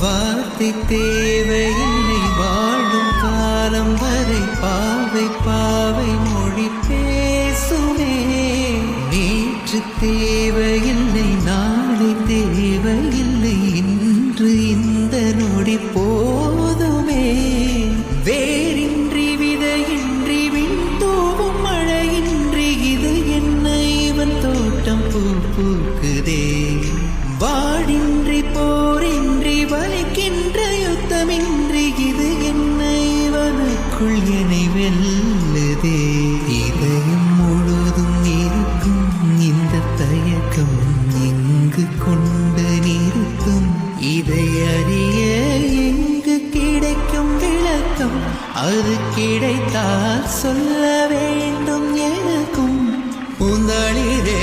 வார்த்தை தேவையில்லை வாழும் காலம் வரை பாவை பாவை மொழி பேசுமே. நேற்று தேவையில்லை நாளை தேவையில்லை இன்று இந்த நொடி போதுமே. வேரின்றி விதையின்றி விண்தூவும் மழையின்றி இது என்ன இவன் தோட்டம் பூ பூக்குதே. வாடின்றி போரின்றி வலிக்கின்ற யுத்தமின்றி இது என்ன இவனுக்குள் என்னை வெல்லுதே. இதயம் முழுதும் இருக்கும் இந்த தயக்கம் எங்கு கொண்டு நிறுத்தும். இதை அறிய எங்கு கிடைக்கும் விளக்கம்? அது கிடைத்தால் சொல்ல வேண்டும் எனக்கும். பூந்தாளிரே